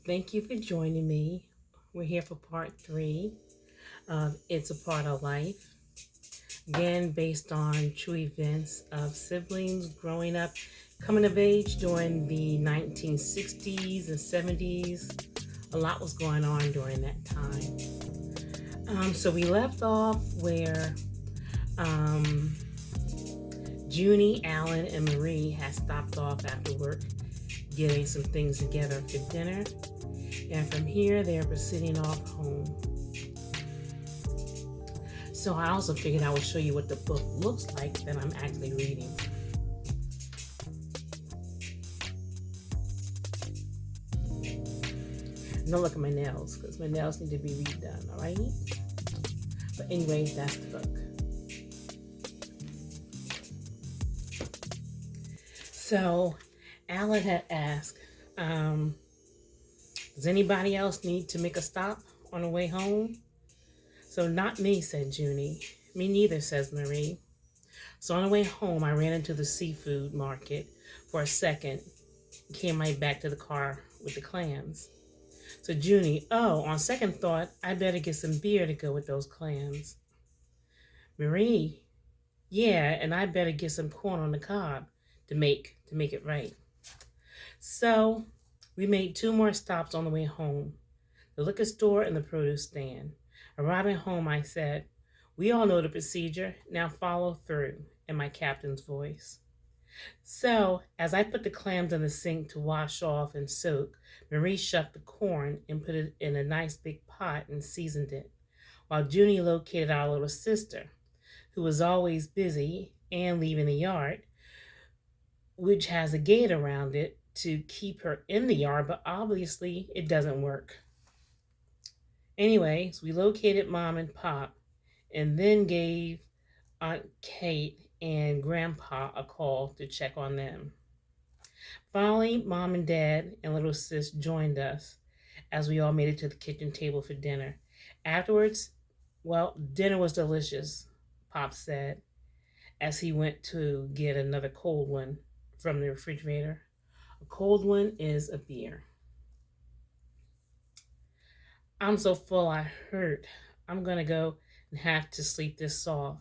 Thank you for joining me. We're here for part three of It's a Part of Life. Again, based on true events of siblings growing up, coming of age during the 1960s and 70s. A lot was going on during that time. So we left off where um, Junie, Alan, and Marie had stopped off after work getting some things together for dinner. And from here, they're proceeding off home. So I also figured I would show you what the book looks like that I'm actually reading. Don't look at my nails because my nails need to be redone, all right? But anyway, that's the book. So Alan had asked, does anybody else need to make a stop on the way home? So not me, said Junie. Me neither, says Marie. So on the way home, I ran into the seafood market for a second, came right back to the car with the clams. So Junie, on second thought, I better get some beer to go with those clams. Marie, yeah, and I better get some corn on the cob to make it right. So we made two more stops on the way home, the liquor store and the produce stand. Arriving home, I said, we all know the procedure, now follow through, in my captain's voice. So, as I put the clams in the sink to wash off and soak, Marie shucked the corn and put it in a nice big pot and seasoned it, while Junie located our little sister, who was always busy and leaving the yard, which has a gate around it to keep her in the yard, but obviously it doesn't work. Anyways, we located Mom and Pop and then gave Aunt Kate and Grandpa a call to check on them. Finally, Mom and Dad and little sis joined us as we all made it to the kitchen table for dinner. Afterwards, well, dinner was delicious, Pop said as he went to get another cold one from the refrigerator. A cold one is a beer. I'm so full I hurt. I'm going to go and have to sleep this off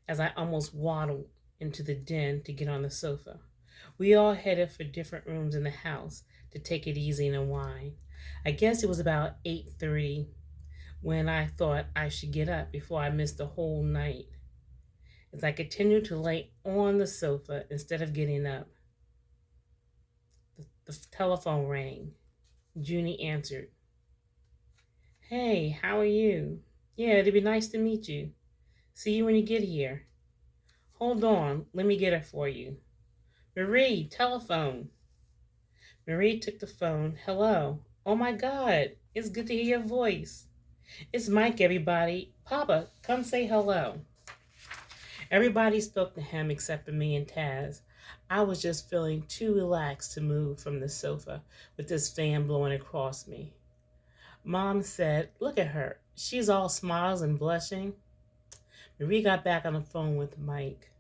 as I almost waddled into the den to get on the sofa. We all headed for different rooms in the house to take it easy and unwind. I guess it was about 8:30 when I thought I should get up before I missed the whole night. As I continued to lay on the sofa instead of getting up, the telephone rang. Junie answered. Hey, how are you? Yeah, it'd be nice to meet you. See you when you get here. Hold on, let me get it for you. Marie, telephone. Marie took the phone. Hello. Oh my God, it's good to hear your voice. It's Mike, everybody. Papa, come say hello. Everybody spoke to him except for me and Taz. I was just feeling too relaxed to move from the sofa with this fan blowing across me. Mom said, look at her. She's all smiles and blushing. Marie got back on the phone with Mike.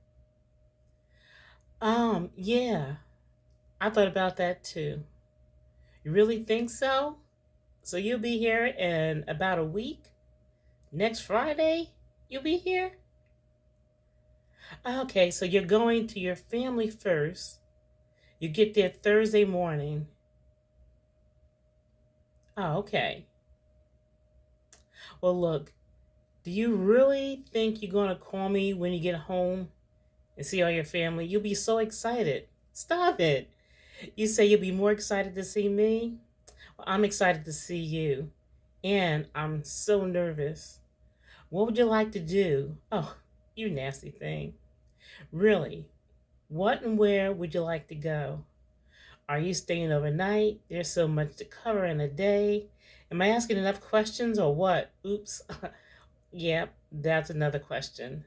Yeah, I thought about that too. You really think so? So you'll be here in about a week? Next Friday, you'll be here? Okay, so you're going to your family first. You get there Thursday morning. Oh, okay. Well, look, do you really think you're going to call me when you get home and see all your family? You'll be so excited. Stop it. You say you'll be more excited to see me? Well, I'm excited to see you. And I'm so nervous. What would you like to do? Oh, you nasty thing. Really, what and where would you like to go? Are you staying overnight? There's so much to cover in a day. Am I asking enough questions or what? Oops. Yep, that's another question.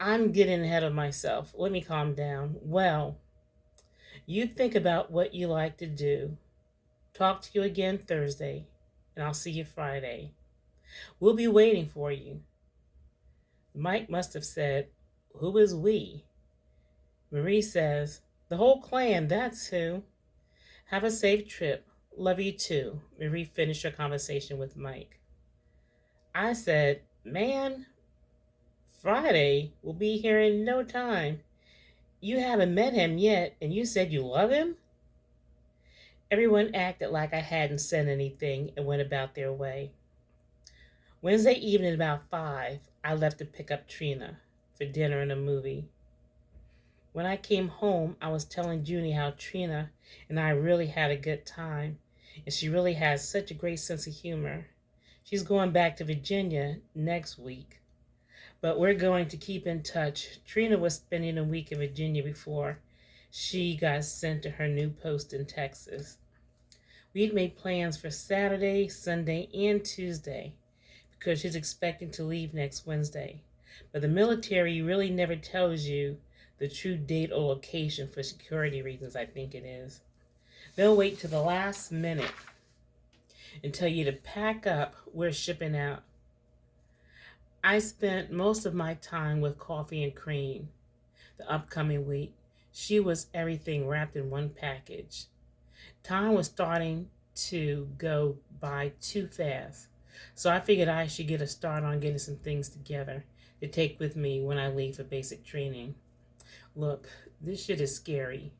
I'm getting ahead of myself. Let me calm down. Well, you think about what you like to do. Talk to you again Thursday, and I'll see you Friday. We'll be waiting for you. Mike must have said, who is we? Marie says, the whole clan, that's who. Have a safe trip. Love you too. Marie finished her conversation with Mike. I said, Man, Friday will be here in no time. You haven't met him yet, and you said you love him? Everyone acted like I hadn't said anything and went about their way. Wednesday evening, about 5, I left to pick up Trina for dinner and a movie. When I came home, I was telling Junie how Trina and I really had a good time, and she really has such a great sense of humor. She's going back to Virginia next week, but we're going to keep in touch. Trina was spending a week in Virginia before she got sent to her new post in Texas. We'd made plans for Saturday, Sunday, and Tuesday because she's expecting to leave next Wednesday. But the military really never tells you the true date or location for security reasons, I think it is. They'll wait to the last minute and tell you to pack up, we're shipping out. I spent most of my time with Coffee and Cream the upcoming week. She was everything wrapped in one package. Time was starting to go by too fast, so I figured I should get a start on getting some things together to take with me when I leave for basic training. Look, this shit is scary.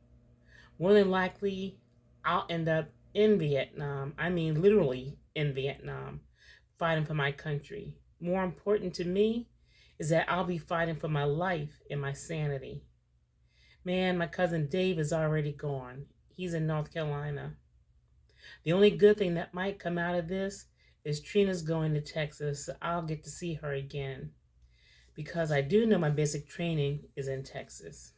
More than likely, I'll end up in Vietnam. I mean, literally in Vietnam, fighting for my country. More important to me is that I'll be fighting for my life and my sanity. Man, my cousin Dave is already gone. He's in North Carolina. The only good thing that might come out of this is Trina's going to Texas, so I'll get to see her again. Because I do know my basic training is in Texas.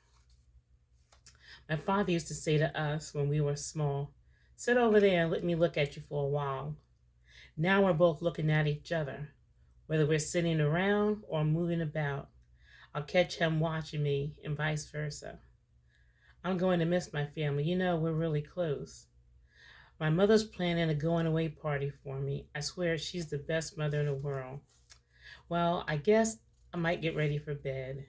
My father used to say to us when we were small, sit over there and let me look at you for a while. Now we're both looking at each other. Whether we're sitting around or moving about, I'll catch him watching me and vice versa. I'm going to miss my family. You know, we're really close. My mother's planning a going away party for me. I swear she's the best mother in the world. Well, I guess I might get ready for bed.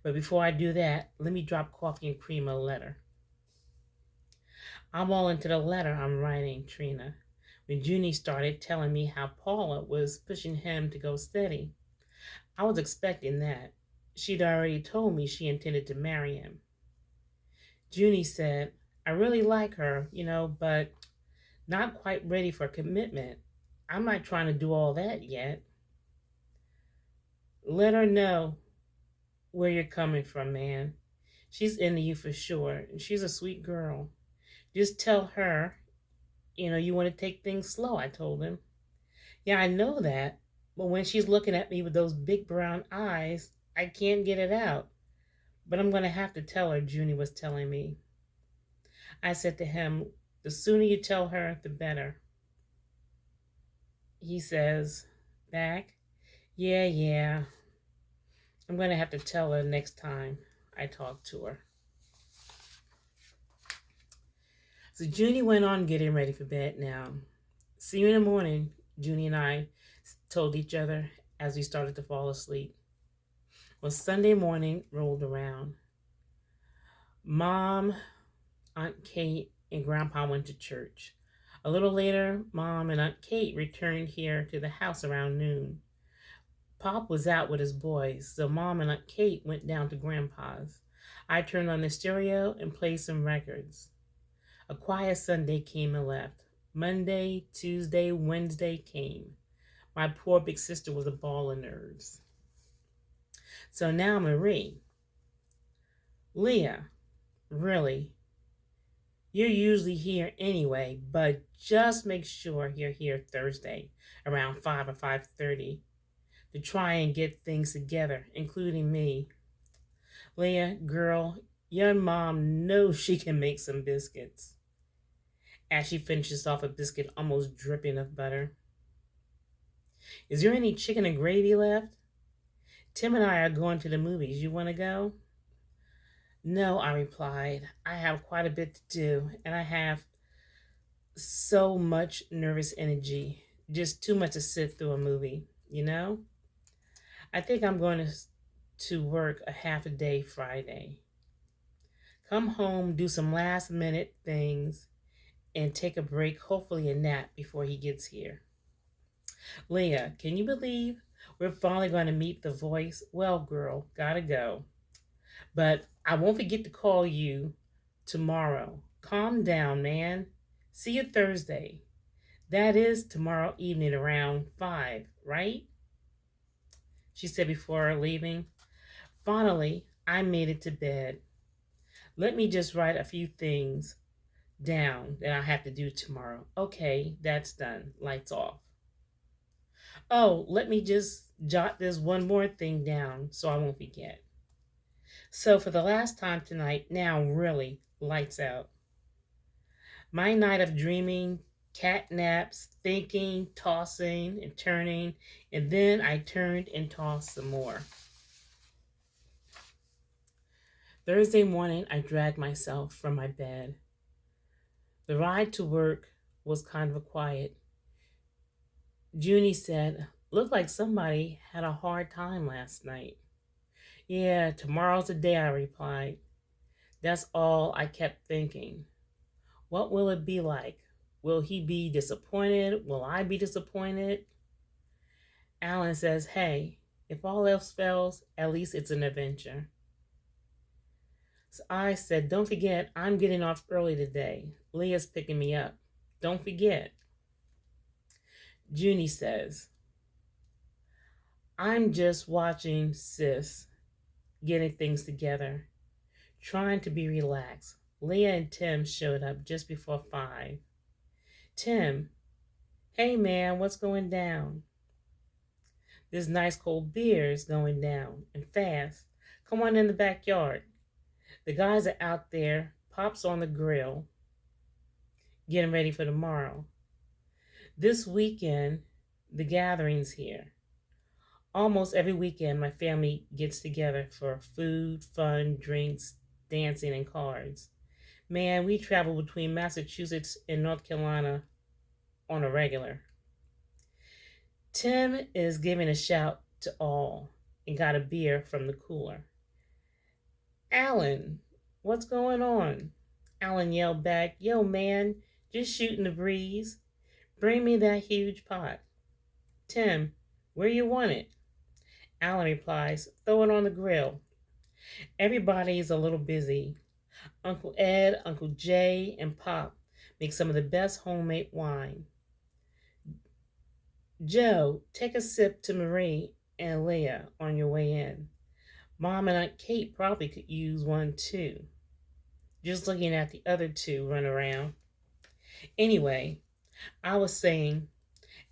But before I do that, let me drop Coffee and Cream a letter. I'm all into the letter I'm writing, Trina, when Junie started telling me how Paula was pushing him to go steady. I was expecting that. She'd already told me she intended to marry him. Junie said, I really like her, but not quite ready for commitment. I'm not trying to do all that yet. Let her know where you're coming from, man. She's into you for sure, and she's a sweet girl. Just tell her, you want to take things slow, I told him. Yeah, I know that, but when she's looking at me with those big brown eyes, I can't get it out. But I'm going to have to tell her, Junie was telling me. I said to him, the sooner you tell her, the better. He says, back, yeah. I'm going to have to tell her next time I talk to her. So Junie went on getting ready for bed now. See you in the morning, Junie and I told each other as we started to fall asleep. Well, Sunday morning rolled around. Mom, Aunt Kate, and Grandpa went to church. A little later, Mom and Aunt Kate returned here to the house around noon. Pop was out with his boys, so Mom and Aunt Kate went down to Grandpa's. I turned on the stereo and played some records. A quiet Sunday came and left. Monday, Tuesday, Wednesday came. My poor big sister was a ball of nerves. So now Marie. Leah, really, you're usually here anyway, but just make sure you're here Thursday around 5 or 5:30 to try and get things together, including me. Leah, girl, your mom knows she can make some biscuits. As she finishes off a biscuit almost dripping of butter. Is there any chicken and gravy left? Tim and I are going to the movies. You want to go? No, I replied. I have quite a bit to do, and I have so much nervous energy. Just too much to sit through a movie, I think I'm going to work a half a day Friday. Come home, do some last minute things, and take a break, hopefully a nap before he gets here. Leah, can you believe we're finally going to meet the voice? Well, girl, gotta go. But I won't forget to call you tomorrow. Calm down, man. See you Thursday. That is tomorrow evening around 5, right? She said before leaving. Finally, I made it to bed. Let me just write a few things down that I have to do tomorrow. Okay, that's done. Lights off. Oh, let me just jot this one more thing down so I won't forget. So, for the last time tonight, now really, lights out. My night of dreaming, cat naps, thinking, tossing, and turning, and then I turned and tossed some more. Thursday morning, I dragged myself from my bed. The ride to work was kind of quiet. Junie said, "Looked like somebody had a hard time last night." "Yeah, tomorrow's the day," I replied. That's all I kept thinking. What will it be like? Will he be disappointed? Will I be disappointed? Alan says, "Hey, if all else fails, at least it's an adventure." So I said, "Don't forget, I'm getting off early today. Leah's picking me up. Don't forget." Junie says, "I'm just watching sis getting things together, trying to be relaxed." Leah and Tim showed up just before 5. Tim, "Hey man, what's going down?" "This nice cold beer is going down, and fast. Come on in the backyard. The guys are out there, Pop's on the grill, getting ready for tomorrow. This weekend, the gathering's here. Almost every weekend, my family gets together for food, fun, drinks, dancing, and cards. Man, we travel between Massachusetts and North Carolina on a regular." Tim is giving a shout to all and got a beer from the cooler. "Alan, what's going on?" Alan yelled back, "Yo, man, just shooting the breeze. Bring me that huge pot." Tim, "Where you want it?" Alan replies, "Throw it on the grill." Everybody's a little busy. Uncle Ed, Uncle Jay, and Pop make some of the best homemade wine. "Joe, take a sip to Marie and Leah on your way in. Mom and Aunt Kate probably could use one too." Just looking at the other two run around. Anyway, I was saying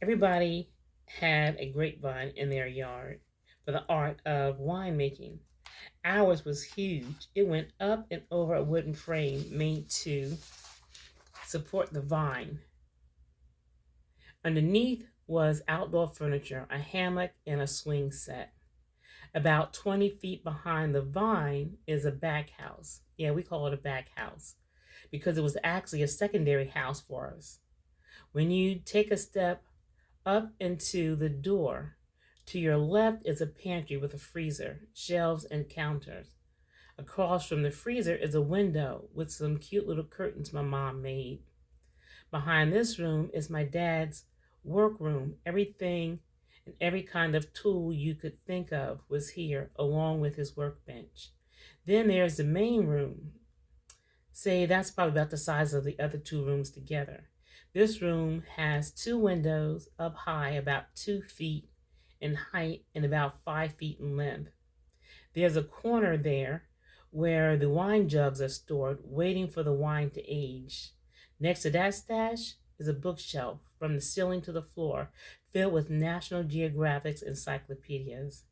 everybody had a grapevine in their yard for the art of winemaking. Ours was huge. It went up and over a wooden frame made to support the vine. Underneath was outdoor furniture, a hammock, and a swing set. About 20 feet behind the vine is a back house. Yeah, we call it a back house because it was actually a secondary house for us. When you take a step up into the door, to your left is a pantry with a freezer, shelves, and counters. Across from the freezer is a window with some cute little curtains my mom made. Behind this room is my dad's workroom. Everything and every kind of tool you could think of was here, along with his workbench. Then there's the main room. Say that's probably about the size of the other two rooms together. This room has 2 windows up high, about 2 feet in height and about 5 feet in length. There's a corner there where the wine jugs are stored, waiting for the wine to age. Next to that stash is a bookshelf from the ceiling to the floor, filled with National Geographic's encyclopedias.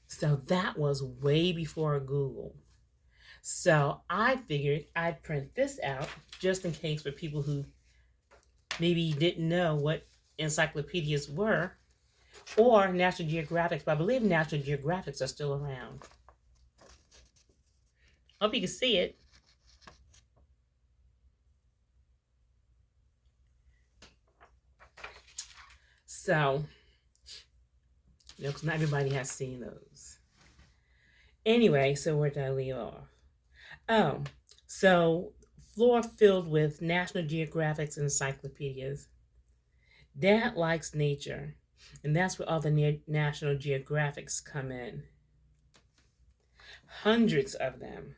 So that was way before Google. So I figured I'd print this out just in case for people who maybe didn't know what encyclopedias were or National Geographics, but I believe National Geographics are still around. Hope you can see it. So, because not everybody has seen those. Anyway, so where did I leave off? Oh, so floor filled with National Geographic's encyclopedias. Dad likes nature, and that's where all the National Geographics come in. Hundreds of them.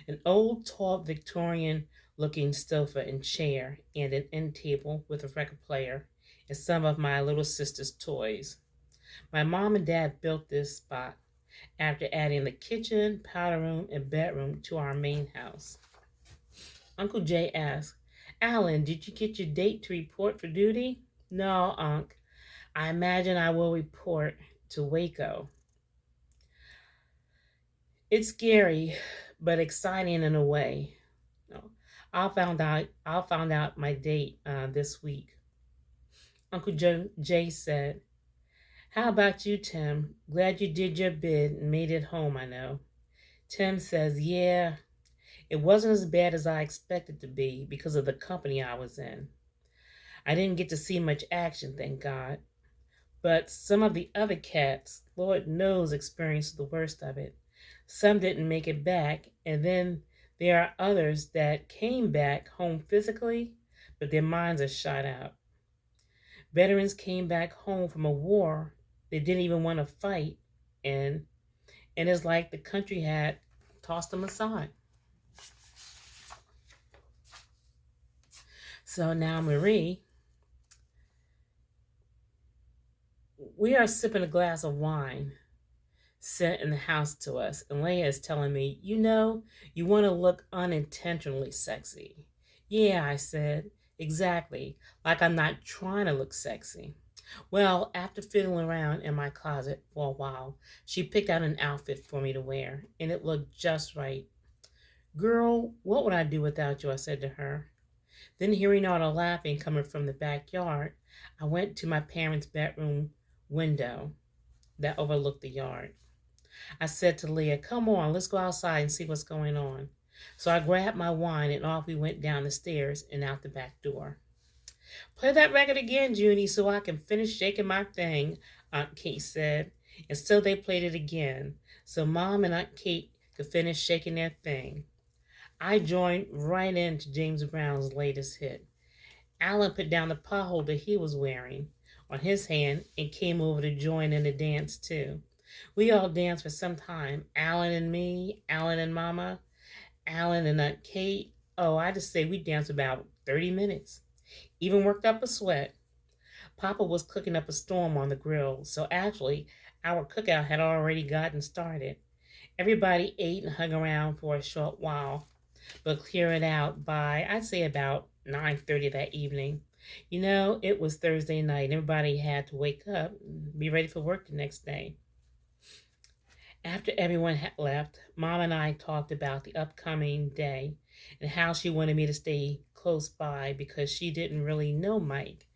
An old, tall Victorian looking sofa and chair, and an end table with a record player, and some of my little sister's toys. My mom and dad built this spot after adding the kitchen, powder room, and bedroom to our main house. Uncle Jay asked, Alan, did you get your date to report for duty? No, Unc. I imagine I will report to Waco. It's scary, but exciting in a way. No, I'll find out my date this week. Uncle Jay said, "How about you, Tim? Glad you did your bid and made it home. I know." Tim says, "Yeah, it wasn't as bad as I expected to be because of the company I was in. I didn't get to see much action, thank God. But some of the other cats, Lord knows, experienced the worst of it. Some didn't make it back, and then there are others that came back home physically, but their minds are shot out. Veterans came back home from a war they didn't even want to fight in, and it's like the country had tossed them aside." So now, Marie, we are sipping a glass of wine sent in the house to us, and Leia is telling me, you want to look unintentionally sexy. Yeah, I said, exactly, like I'm not trying to look sexy. Well, after fiddling around in my closet for a while, she picked out an outfit for me to wear, and it looked just right. Girl, what would I do without you? I said to her. Then, hearing all the laughing coming from the backyard, I went to my parents' bedroom window that overlooked the yard. I said to Leah, "Come on, let's go outside and see what's going on." So I grabbed my wine and off we went down the stairs and out the back door. "Play that record again, Junie, so I can finish shaking my thing," Aunt Kate said. And so they played it again, so Mom and Aunt Kate could finish shaking their thing. I joined right into James Brown's latest hit. Alan put down the pot holder he was wearing on his hand and came over to join in the dance too. We all danced for some time. Alan and me, Alan and Mama, Alan and Aunt Kate. Oh, I just say we danced about 30 minutes. Even worked up a sweat. Papa was cooking up a storm on the grill, so actually our cookout had already gotten started. Everybody ate and hung around for a short while, but cleared out by, I'd say, about 9:30 that evening. It was Thursday night. Everybody had to wake up and be ready for work the next day. After everyone had left, Mom and I talked about the upcoming day and how she wanted me to stay close by because she didn't really know Mike.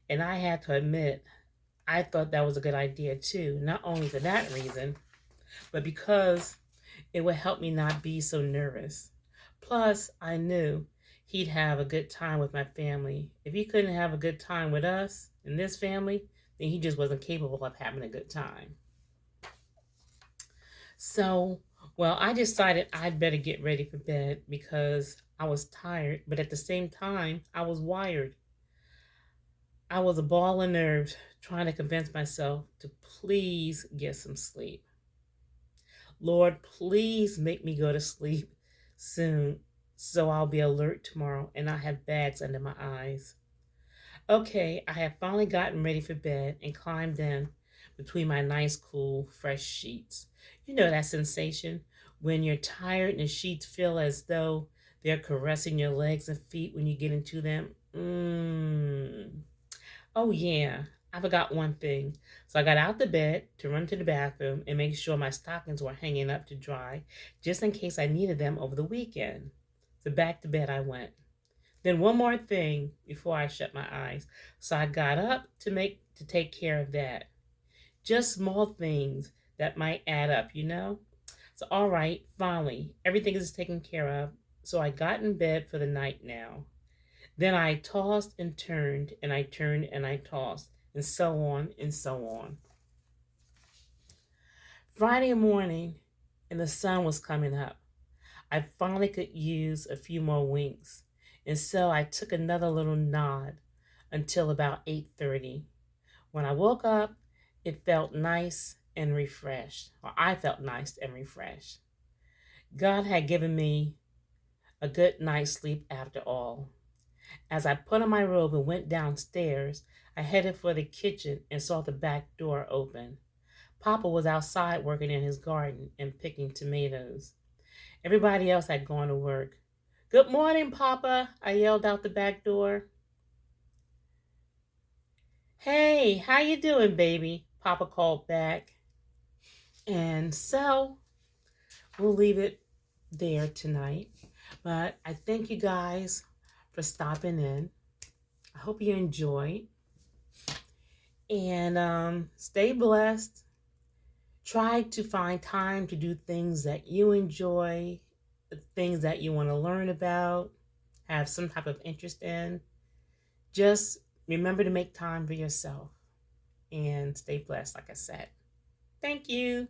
And I had to admit, I thought that was a good idea too, not only for that reason, but because it would help me not be so nervous. Plus, I knew he'd have a good time with my family. If he couldn't have a good time with us and this family, then he just wasn't capable of having a good time. So, well, I decided I'd better get ready for bed because I was tired, but at the same time, I was wired. I was a ball of nerves trying to convince myself to please get some sleep. Lord, please make me go to sleep soon so I'll be alert tomorrow and I have bags under my eyes. Okay, I have finally gotten ready for bed and climbed in between my nice, cool, fresh sheets. You know that sensation when you're tired and the sheets feel as though they're caressing your legs and feet when you get into them? Oh, yeah, I forgot one thing. So I got out the bed to run to the bathroom and make sure my stockings were hanging up to dry, just in case I needed them over the weekend. So back to bed I went. Then one more thing before I shut my eyes. So I got up to take care of that. Just small things that might add up. So all right, finally, everything is taken care of. So I got in bed for the night now. Then I tossed and turned, and I turned and I tossed, and so on and so on. Friday morning, and the sun was coming up. I finally could use a few more winks, and so I took another little nod until about 8:30. When I woke up, it felt nice and refreshed, or I felt nice and refreshed. God had given me a good night's sleep after all. As I put on my robe and went downstairs, I headed for the kitchen and saw the back door open. Papa was outside working in his garden and picking tomatoes. Everybody else had gone to work. "Good morning, Papa," I yelled out the back door. "Hey, how you doing, baby?" Papa called back. And so we'll leave it there tonight. But I thank you guys for stopping in. I hope you enjoyed. And stay blessed. Try to find time to do things that you enjoy, things that you want to learn about, have some type of interest in. Just remember to make time for yourself and stay blessed, like I said. Thank you.